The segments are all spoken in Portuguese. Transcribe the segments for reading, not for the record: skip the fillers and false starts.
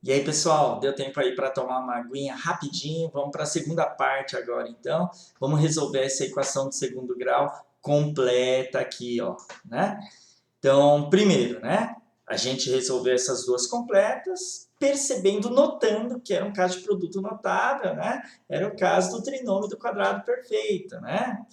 E aí, pessoal, deu tempo aí para tomar uma aguinha rapidinho? Vamos para a segunda parte agora, então. Vamos resolver essa equação de segundo grau completa aqui, ó, né? Então, primeiro, né? A gente resolveu essas duas completas, percebendo, notando que era um caso de produto notável, né? Era o caso do trinômio do quadrado perfeito, né?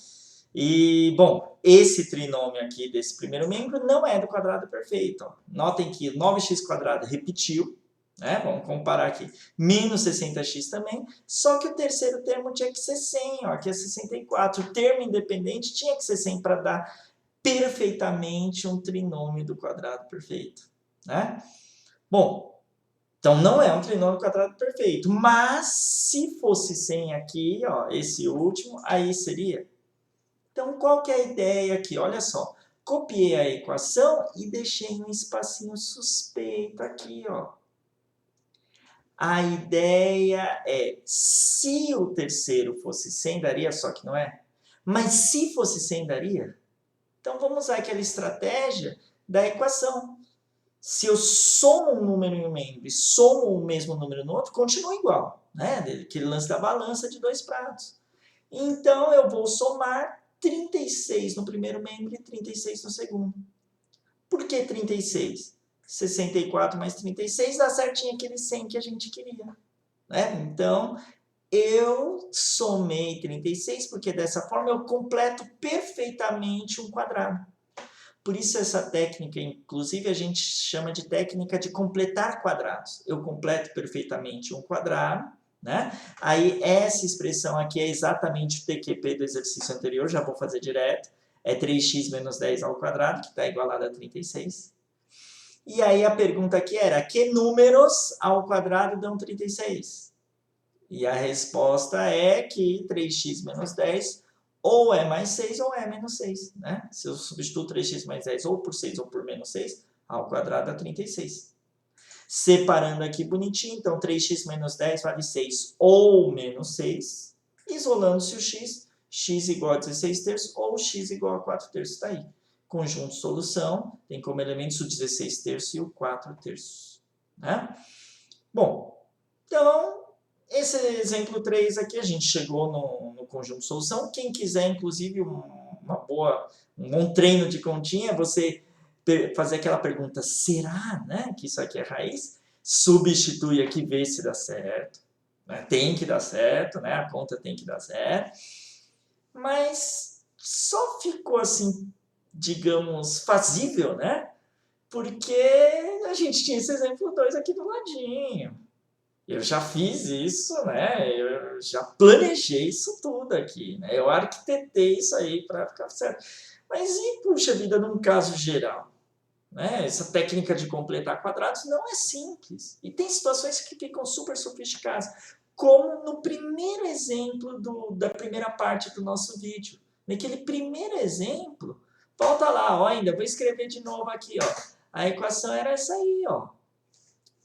E, bom, esse trinômio aqui desse primeiro membro não é do quadrado perfeito. Ó. Notem que 9x² repetiu, né? Vamos comparar aqui. Menos 60x também, só que o terceiro termo tinha que ser 100, ó, aqui é 64. O termo independente tinha que ser 100 para dar perfeitamente um trinômio do quadrado perfeito, né? Bom, então não é um trinômio do quadrado perfeito, mas se fosse 100 aqui, ó, esse último, aí seria. Então, qual que é a ideia aqui? Olha só, copiei a equação e deixei um espacinho suspeito aqui, ó. A ideia é, se o terceiro fosse 100, daria, só que não é. Mas se fosse 100, daria? Então, vamos usar aquela estratégia da equação. Se eu somo um número em um membro e somo o mesmo número no outro, continua igual. Né? Aquele lance da balança de dois pratos. Então, eu vou somar 36 no primeiro membro e 36 no segundo. Por que 36? 64 mais 36 dá certinho aquele 100 que a gente queria. Né? Então, eu somei 36 porque dessa forma eu completo perfeitamente um quadrado. Por isso essa técnica, inclusive, a gente chama de técnica de completar quadrados. Eu completo perfeitamente um quadrado, né? Aí essa expressão aqui é exatamente o TQP do exercício anterior, já vou fazer direto. É 3x menos 10 ao quadrado, que está igualado a 36. E aí a pergunta aqui era, que números ao quadrado dão 36? E a resposta é que 3x menos 10 ou é mais 6 ou é menos 6. Né? Se eu substituo 3x mais 10 ou por 6 ou por menos 6, ao quadrado dá 36. Separando aqui bonitinho, então 3x menos 10 vale 6 ou menos 6. Isolando-se o x igual a 16 terços ou x igual a 4 terços. Está aí. Conjunto solução tem como elementos o 16 terços e o 4 terços. Né? Bom, então esse exemplo 3 aqui, a gente chegou no conjunto solução. Quem quiser, inclusive, um bom treino de continha, você fazer aquela pergunta, será, né, que isso aqui é raiz? Substitui aqui, vê se dá certo. Né? Tem que dar certo, né? A conta tem que dar certo. Mas só ficou assim, digamos, fazível, né? Porque a gente tinha esse exemplo 2 aqui do ladinho. Eu já fiz isso, né? Eu já planejei isso tudo aqui, né? Eu arquitetei isso aí para ficar certo. Mas e, puxa vida, num caso geral? Né? Essa técnica de completar quadrados não é simples. E tem situações que ficam super sofisticadas, como no primeiro exemplo da primeira parte do nosso vídeo. Naquele primeiro exemplo, volta lá, ó, ainda vou escrever de novo aqui, ó. A equação era essa aí, ó.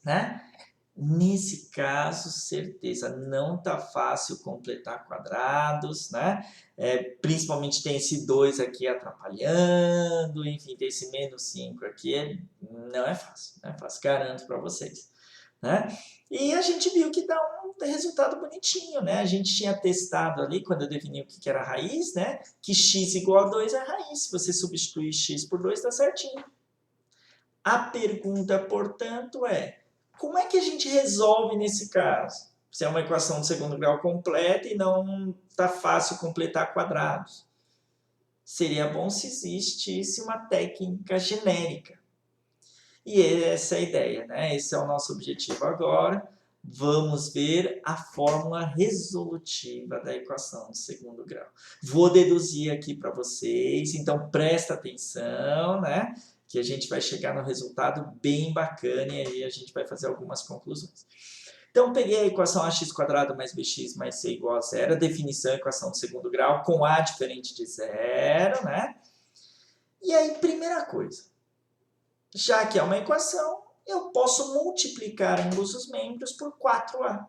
Né? Nesse caso, certeza, não tá fácil completar quadrados, né? Principalmente tem esse 2 aqui atrapalhando, enfim, tem esse menos 5 aqui, não é fácil, garanto para vocês. Né? E a gente viu que dá um resultado bonitinho, né? A gente tinha testado ali, quando eu defini o que era raiz, né? Que x igual a 2 é raiz, se você substituir x por 2, dá certinho. A pergunta, portanto, é, como é que a gente resolve nesse caso? Se é uma equação de segundo grau completa e não está fácil completar quadrados. Seria bom se existisse uma técnica genérica. E essa é a ideia, né? Esse é o nosso objetivo agora. Vamos ver a fórmula resolutiva da equação de segundo grau. Vou deduzir aqui para vocês, então presta atenção, né? Que a gente vai chegar no resultado bem bacana e aí a gente vai fazer algumas conclusões. Então, peguei a equação ax² mais bx mais c igual a zero, a definição da equação de segundo grau com a diferente de zero, né? E aí, primeira coisa, já que é uma equação, eu posso multiplicar ambos os membros por 4a.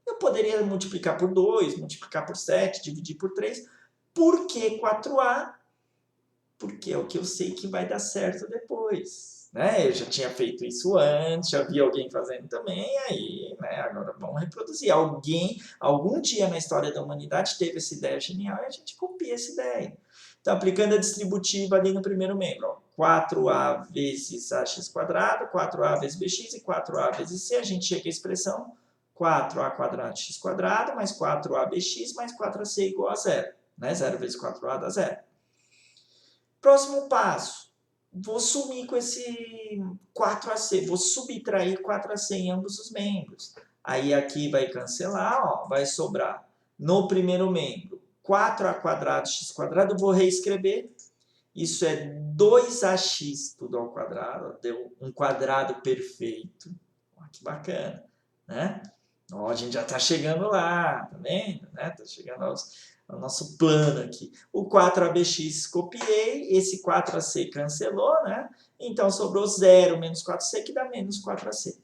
Eu poderia multiplicar por 2, multiplicar por 7, dividir por 3. Por que 4a? Porque é o que eu sei que vai dar certo depois. né? Eu já tinha feito isso antes, já vi alguém fazendo também, aí, né? Agora vamos reproduzir. Algum dia na história da humanidade teve essa ideia genial e a gente copia essa ideia. Então, aplicando a distributiva ali no primeiro membro, ó, 4a vezes ax quadrado, 4a vezes bx e 4a vezes c, a gente chega à expressão 4a quadrado x quadrado mais 4a bx mais 4ac igual a zero. Né? 0 vezes 4a dá zero. Próximo passo. Vou sumir com esse 4ac, vou subtrair 4ac em ambos os membros. Aí aqui vai cancelar, ó, vai sobrar no primeiro membro 4a quadrado x quadrado, vou reescrever. Isso é 2ax tudo ao quadrado, deu um quadrado perfeito. Olha que bacana, né? Ó, a gente já está chegando lá, tá vendo? Né? Tá chegando ao nosso plano aqui. O 4abx copiei, esse 4ac cancelou, né? Então sobrou 0 menos 4c, que dá menos 4ac.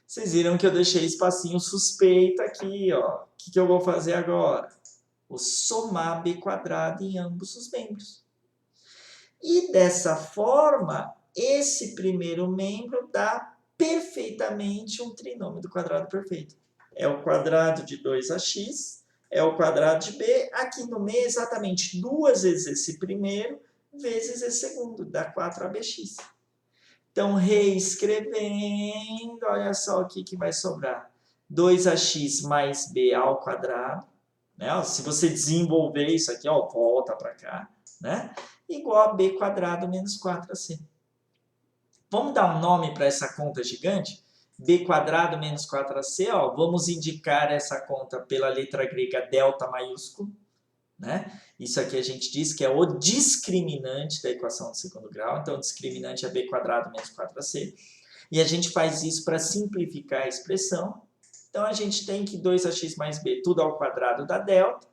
Vocês viram que eu deixei espacinho suspeito aqui, ó. O que eu vou fazer agora? Vou somar b quadrado em ambos os membros. E dessa forma, esse primeiro membro dá perfeitamente um trinômio do quadrado perfeito. É o quadrado de 2ax, é o quadrado de b, aqui no meio exatamente 2 vezes esse primeiro, vezes esse segundo, dá 4abx. Então, reescrevendo, olha só o que vai sobrar. 2ax mais b ao quadrado, né? Se você desenvolver isso aqui, ó, volta para cá, né? Igual a b quadrado menos 4ac. Vamos dar um nome para essa conta gigante? B quadrado menos 4ac, ó, vamos indicar essa conta pela letra grega delta maiúsculo, né? Isso aqui a gente diz que é o discriminante da equação de segundo grau, então o discriminante é b quadrado menos 4ac. E a gente faz isso para simplificar a expressão. Então a gente tem que 2ax mais b tudo ao quadrado dá delta.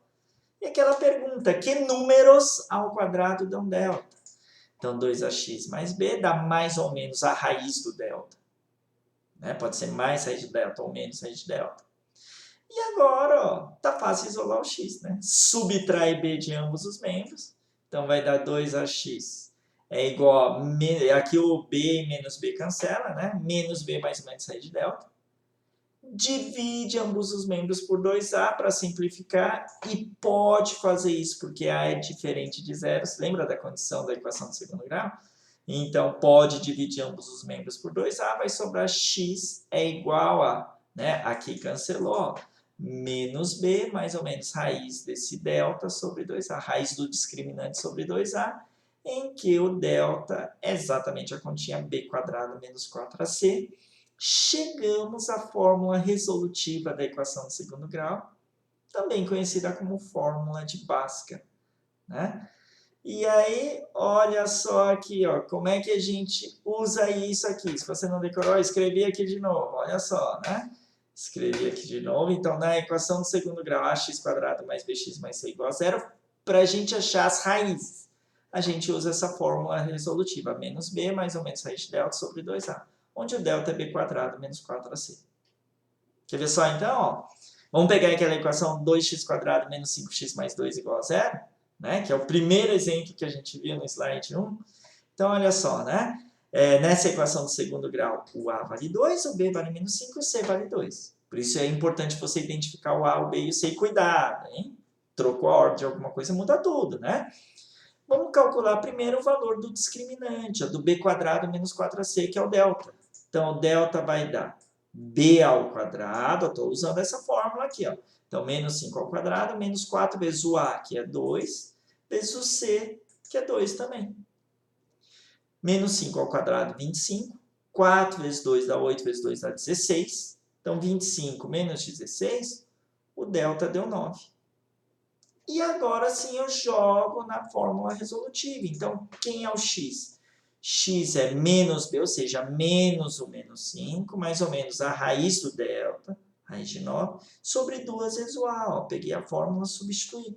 E aquela pergunta, que números ao quadrado dão delta? Então, 2ax mais b dá mais ou menos a raiz do delta. Né? Pode ser mais raiz do delta ou menos raiz de delta. E agora, ó, tá fácil isolar o x. Né? Subtrai b de ambos os membros. Então, vai dar 2ax é igual a... Aqui o b menos b cancela, né? Menos b mais ou menos raiz de delta. Divide ambos os membros por 2a para simplificar e pode fazer isso porque a é diferente de zero. Você lembra da condição da equação de segundo grau? Então, pode dividir ambos os membros por 2a, vai sobrar x é igual a, né, aqui cancelou, menos b, mais ou menos raiz desse delta sobre 2a, raiz do discriminante sobre 2a, em que o delta é exatamente a continha b quadrado menos 4ac. Chegamos à fórmula resolutiva da equação de segundo grau, também conhecida como fórmula de Bhaskara, né? E aí, olha só aqui, ó, como é que a gente usa isso aqui. Se você não decorou, escrevi aqui de novo, olha só, né? Escrevi aqui de novo. Então, na equação de segundo grau, ax quadrado mais bx mais c igual a zero, para a gente achar as raízes, a gente usa essa fórmula resolutiva, menos b mais ou menos raiz de delta sobre 2a. Onde o delta é b quadrado menos 4ac. Quer ver só então? Ó? Vamos pegar aquela equação 2x quadrado menos 5x mais 2 igual a zero, né? Que é o primeiro exemplo que a gente viu no slide 1. Então, olha só, né? Nessa equação do segundo grau, o a vale 2, o b vale menos 5 e o c vale 2. Por isso é importante você identificar o a, o b e o c e cuidado, hein? Trocou a ordem de alguma coisa, muda tudo, né? Vamos calcular primeiro o valor do discriminante, do b quadrado menos 4ac, que é o delta. Então, o delta vai dar b ao quadrado, eu estou usando essa fórmula aqui, ó. Então, menos 5 ao quadrado, menos 4 vezes o a, que é 2, vezes o c, que é 2 também. Menos 5 ao quadrado, 25. 4 vezes 2 dá 8, vezes 2 dá 16. Então, 25 menos 16, o delta deu 9. E agora sim eu jogo na fórmula resolutiva. Então, quem é o x? X é menos b, ou seja, menos o menos 5, mais ou menos a raiz do delta, raiz de 9, sobre 2 vezes o a. Ó, peguei a fórmula, substituí.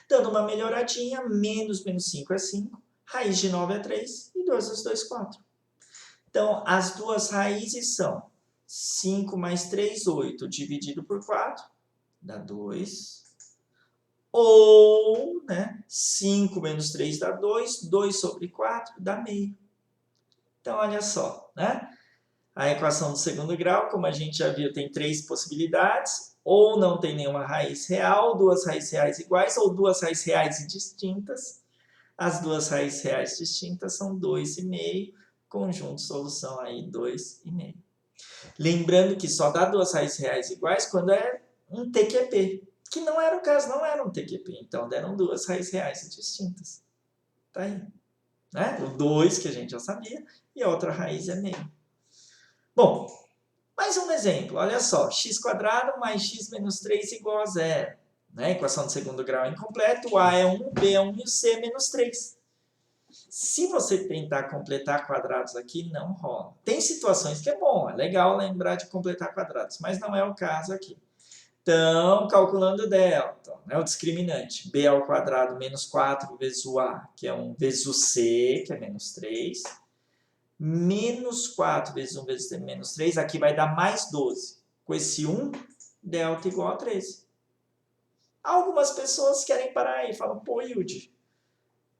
Dando uma melhoradinha, menos 5 é 5, raiz de 9 é 3, e 2 vezes 2, 4. Então, as duas raízes são 5 mais 3, 8, dividido por 4, dá 2. Ou, né, 5 menos 3 dá 2, 2 sobre 4 dá meio. Então, olha só, né? A equação do segundo grau, como a gente já viu, tem 3 possibilidades. Ou não tem nenhuma raiz real, 2 raízes reais iguais, ou 2 raízes reais distintas. As 2 raízes reais distintas são 2,5, conjunto de solução aí 2,5. Lembrando que só dá 2 raízes reais iguais quando é um TQP, que não era o caso, não era um TQP. Então, deram 2 raízes reais distintas. Tá aí. Né? O 2, que a gente já sabia, e a outra raiz é meio. Bom, mais um exemplo, olha só, x² mais x menos 3 igual a 0. Né? Equação de segundo grau é incompleta, o a é 1, o b é 1 e o c é menos 3. Se você tentar completar quadrados aqui, não rola. Tem situações que é bom, é legal lembrar de completar quadrados, mas não é o caso aqui. Então, calculando o delta, né, o discriminante, b² menos 4 vezes o a, que é 1, vezes o c, que é menos 3, menos 4 vezes 1 vezes menos 3, aqui vai dar mais 12. Com esse 1, delta igual a 13. Algumas pessoas querem parar aí e falam, pô, Yudi,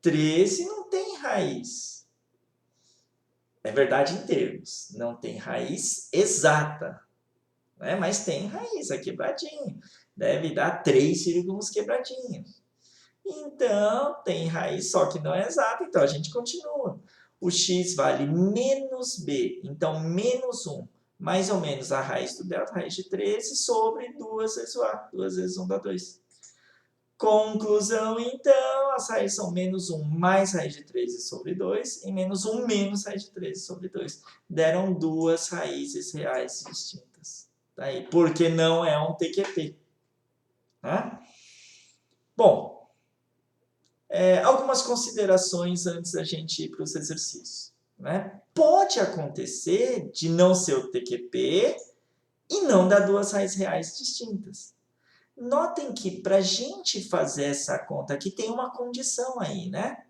13 não tem raiz. É verdade em termos, não tem raiz exata, né? Mas tem raiz, é quebradinho. Deve dar 3 círculos quebradinhos. Então, tem raiz, só que não é exata, então a gente continua. O x vale menos b, então menos 1, mais ou menos a raiz do delta, a raiz de 13, sobre 2 vezes o a, 2 vezes 1 dá 2. Conclusão, então, as raízes são menos 1 mais raiz de 13 sobre 2 e menos 1 menos raiz de 13 sobre 2. Deram 2 raízes reais distintas. Tá aí, porque não é um TQP. Tá? Bom, algumas considerações antes da gente ir para os exercícios. Né? Pode acontecer de não ser o TQP e não dar 2 raízes reais distintas. Notem que para a gente fazer essa conta aqui tem uma condição aí, né?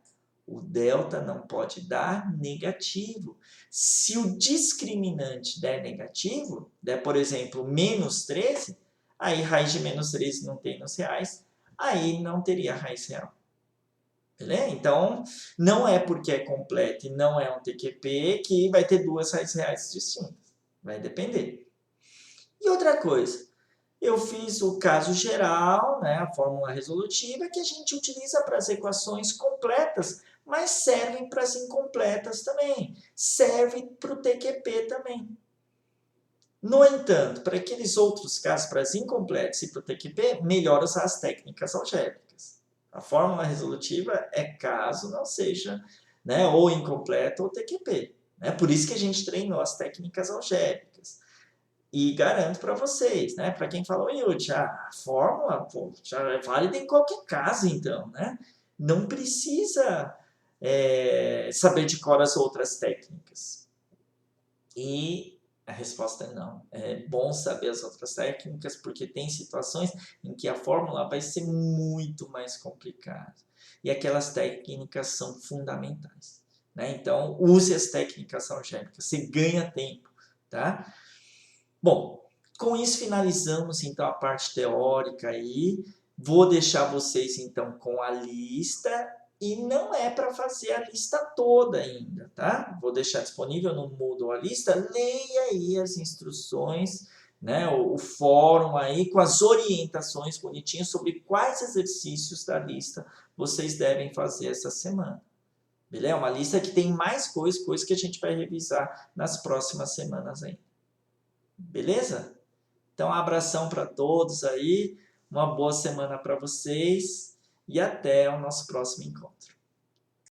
O delta não pode dar negativo. Se o discriminante der negativo, der, por exemplo, menos 13, aí raiz de menos 13 não tem nos reais, aí não teria raiz real. Beleza? Então, não é porque é completo e não é um TQP que vai ter 2 raízes reais distintas. Vai depender. E outra coisa, eu fiz o caso geral, né, a fórmula resolutiva, que a gente utiliza para as equações completas, mas servem para as incompletas também. Serve para o TQP também. No entanto, para aqueles outros casos, para as incompletas e para o TQP, melhor usar as técnicas algébricas. A fórmula resolutiva é caso não seja, né, ou incompleta ou TQP. Né? Por isso que a gente treinou as técnicas algébricas. E garanto para vocês, né? Para quem falou, Yudi, a fórmula pô, já é válida em qualquer caso, então, né? Não precisa saber de cor as outras técnicas. E a resposta é não. É bom saber as outras técnicas, porque tem situações em que a fórmula vai ser muito mais complicada. E aquelas técnicas são fundamentais. Né? Então, use as técnicas algébricas, você ganha tempo, tá? Bom, com isso finalizamos então a parte teórica aí. Vou deixar vocês então com a lista e não é para fazer a lista toda ainda, tá? Vou deixar disponível no Moodle a lista. Leia aí as instruções, né? O fórum aí com as orientações bonitinhas sobre quais exercícios da lista vocês devem fazer essa semana. Beleza? É uma lista que tem mais coisas que a gente vai revisar nas próximas semanas aí. Beleza? Então, um abração para todos aí, uma boa semana para vocês e até o nosso próximo encontro.